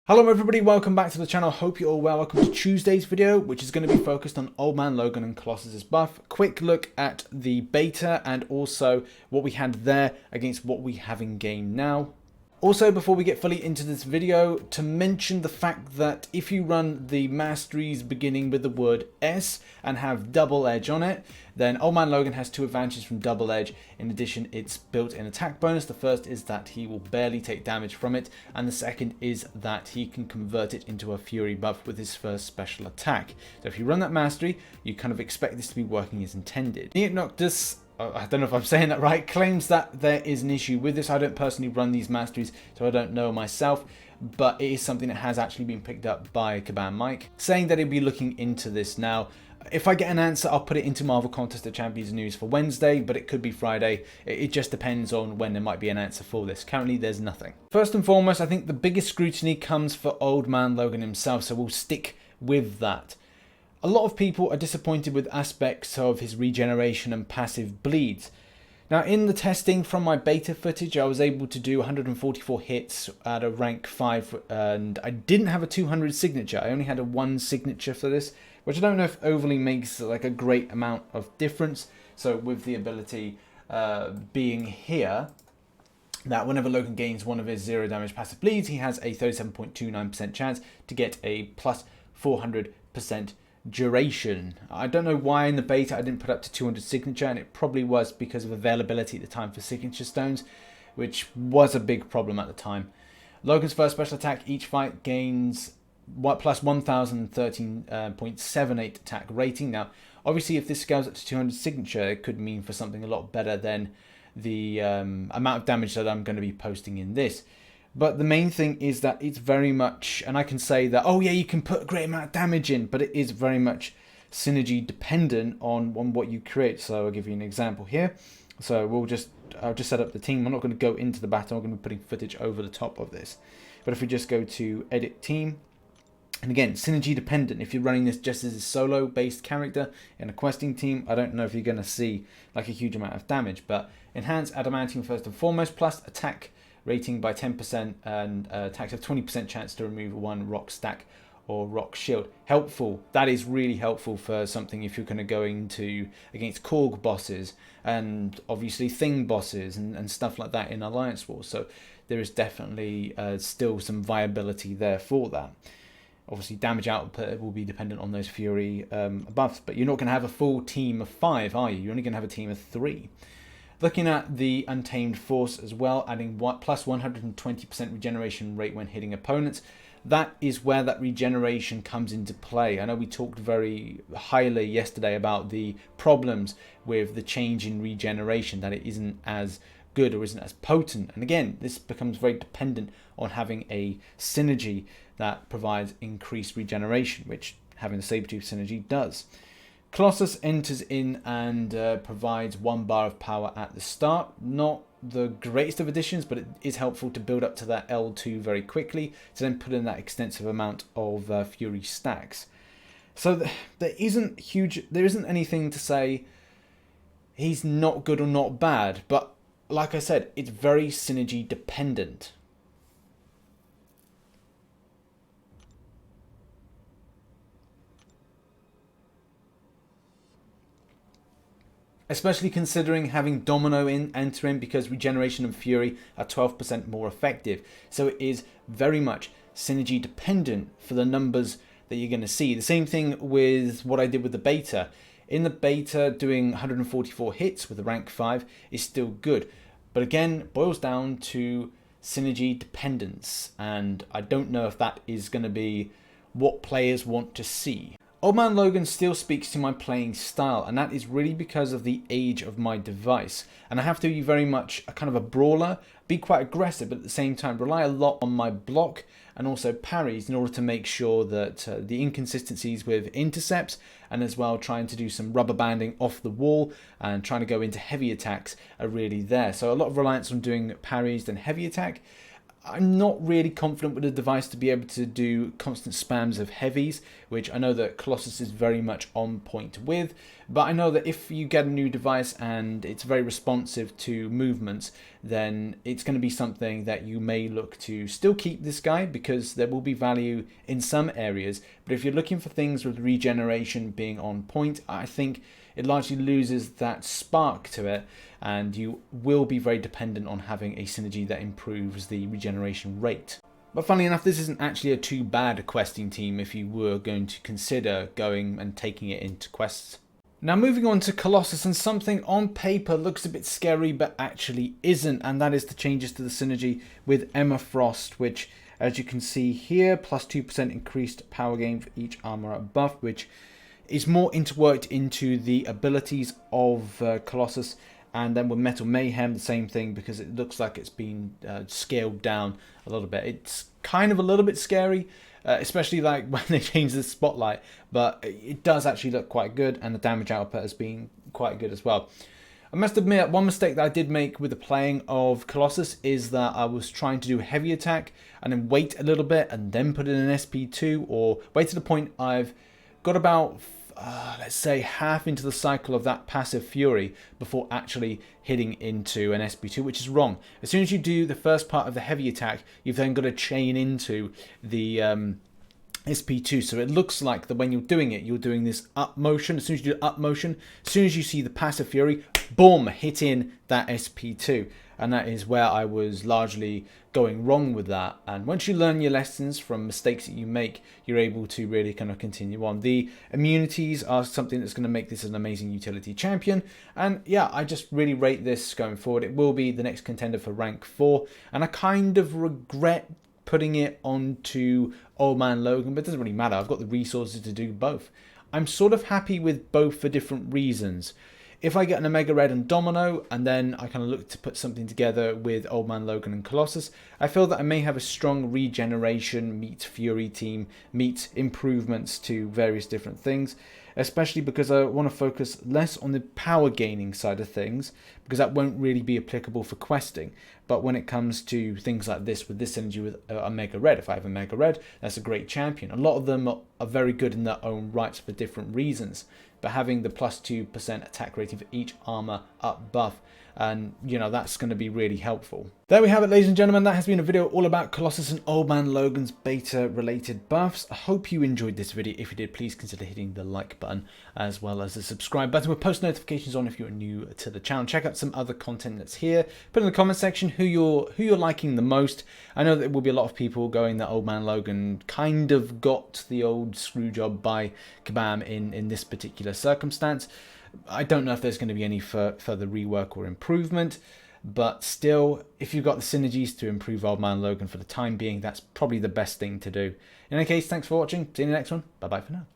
Hello everybody, welcome back to the channel. Hope you're all well. Welcome to Tuesday's video, which is going to be focused on Old Man Logan and Colossus' buff. Quick look at the beta and also what we had there against what we have in game now. Also, before we get fully into this video, to mention the fact that if you run the masteries beginning with the word S and have double edge on it, then Old Man Logan has two advantages from double edge. In addition, it's built-in attack bonus. The first is that he will barely take damage from it, and the second is that he can convert it into a fury buff with his first special attack. So if you run that mastery, you kind of expect this to be working as intended. Noctis, I don't know if I'm saying that right, claims that there is an issue with this. I don't personally run these masteries, so I don't know myself, but it is something that has actually been picked up by Caban Mike, saying that he'll be looking into this now. If I get an answer, I'll put it into Marvel Contest of Champions news for Wednesday, but it could be Friday. It just depends on when there might be an answer for this. Currently, there's nothing. First and foremost, I think the biggest scrutiny comes for Old Man Logan himself, so we'll stick with that. A lot of people are disappointed with aspects of his regeneration and passive bleeds. Now, in the testing from my beta footage, I was able to do 144 hits at a rank 5, and I didn't have a 200 signature. I only had a 1 signature for this, which I don't know if overly makes like a great amount of difference. So with the ability being here, that whenever Logan gains one of his 0 damage passive bleeds, he has a 37.29% chance to get a plus 400% duration. I don't know why in the beta I didn't put up to 200 signature, and it probably was because of availability at the time for signature stones, which was a big problem at the time. Logan's first special attack each fight gains plus 1013.78 attack rating. Now obviously if this scales up to 200 signature, it could mean for something a lot better than the amount of damage that I'm going to be posting in this. But the main thing is that it's very much, and I can say that, oh yeah, you can put a great amount of damage in, but it is very much synergy dependent on what you create. So I'll give you an example here. So I'll just set up the team. I'm not going to go into the battle. I'm going to be putting footage over the top of this. But if we just go to edit team, and again, synergy dependent. If you're running this just as a solo based character in a questing team, I don't know if you're going to see like a huge amount of damage, but enhance adamantium first and foremost, plus attack rating by 10% and attacks have 20% chance to remove one rock stack or rock shield. Helpful. That is really helpful for something if you're going to go into against Korg bosses and obviously Thing bosses and stuff like that in Alliance Wars. So there is definitely still some viability there for that. Obviously damage output will be dependent on those Fury buffs, but you're not going to have a full team of 5, are you? You're only going to have a team of 3. Looking at the Untamed Force as well, adding plus 120% regeneration rate when hitting opponents. That is where that regeneration comes into play. I know we talked very highly yesterday about the problems with the change in regeneration, that it isn't as good or isn't as potent. And again, this becomes very dependent on having a synergy that provides increased regeneration, which having the Sabertooth synergy does. Colossus enters in and provides 1 bar of power at the start. Not the greatest of additions, but it is helpful to build up to that L2 very quickly to then put in that extensive amount of Fury stacks. So there isn't anything to say he's not good or not bad, but like I said, it's very synergy dependent. Especially considering having Domino enter in, because regeneration and Fury are 12% more effective. So it is very much synergy dependent for the numbers that you're going to see. The same thing with what I did with the beta. In the beta, doing 144 hits with a rank 5 is still good. But again, it boils down to synergy dependence. And I don't know if that is going to be what players want to see. Old Man Logan still speaks to my playing style, and that is really because of the age of my device. And I have to be very much a kind of a brawler, be quite aggressive, but at the same time rely a lot on my block and also parries in order to make sure that the inconsistencies with intercepts, and as well trying to do some rubber banding off the wall and trying to go into heavy attacks, are really there. So a lot of reliance on doing parries and heavy attack. I'm not really confident with the device to be able to do constant spams of heavies, which I know that Colossus is very much on point with. But I know that if you get a new device and it's very responsive to movements, then it's going to be something that you may look to still keep this guy, because there will be value in some areas. But if you're looking for things with regeneration being on point, I think it largely loses that spark to it, and you will be very dependent on having a synergy that improves the regeneration rate. But funnily enough, this isn't actually a too bad questing team if you were going to consider going and taking it into quests. Now moving on to Colossus, and something on paper looks a bit scary but actually isn't, and that is the changes to the synergy with Emma Frost, which, as you can see here, plus 2% increased power gain for each armor up buff, which is more interworked into the abilities of Colossus. And then with Metal Mayhem, the same thing, because it looks like it's been scaled down a little bit. It's kind of a little bit scary, especially like when they change the spotlight, but it does actually look quite good, and the damage output has been quite good as well. I must admit, one mistake that I did make with the playing of Colossus is that I was trying to do a heavy attack and then wait a little bit and then put in an SP2, or wait to the point I've got about let's say half into the cycle of that passive fury before actually hitting into an SP2, which is wrong. As soon as you do the first part of the heavy attack, you've then got to chain into the SP2, so it looks like that when you're doing it, you're doing this up motion. As soon as you do up motion, as soon as you see the passive fury, boom, hit in that SP2. And that is where I was largely going wrong with that. And once you learn your lessons from mistakes that you make, you're able to really kind of continue on. The immunities are something that's going to make this an amazing utility champion. And yeah, I just really rate this going forward. It will be the next contender for rank 4. And I kind of regret putting it onto Old Man Logan, but it doesn't really matter. I've got the resources to do both. I'm sort of happy with both for different reasons. If I get an Omega Red and Domino, and then I kind of look to put something together with Old Man Logan and Colossus, I feel that I may have a strong regeneration meet Fury team, meet improvements to various different things, especially because I want to focus less on the power gaining side of things, because that won't really be applicable for questing. But when it comes to things like this, with this energy with Omega Red, if I have Omega Red, that's a great champion. A lot of them are very good in their own rights for different reasons. But having the plus 2% attack rating for each armor up buff, and you know, that's going to be really helpful. There we have it, ladies and gentlemen. That has been a video all about Colossus and Old Man Logan's beta related buffs. I hope you enjoyed this video. If you did, please consider hitting the like button as well as the subscribe button with post notifications on if you're new to the channel. Check out some other content that's here. Put in the comment section who you're liking the most. I know there will be a lot of people going that Old Man Logan kind of got the old screw job by Kabam in this particular circumstance. I don't know if there's going to be any further rework or improvement, but still, if you've got the synergies to improve Old Man Logan for the time being, that's probably the best thing to do. In any case, thanks for watching. See you in the next one. Bye bye for now.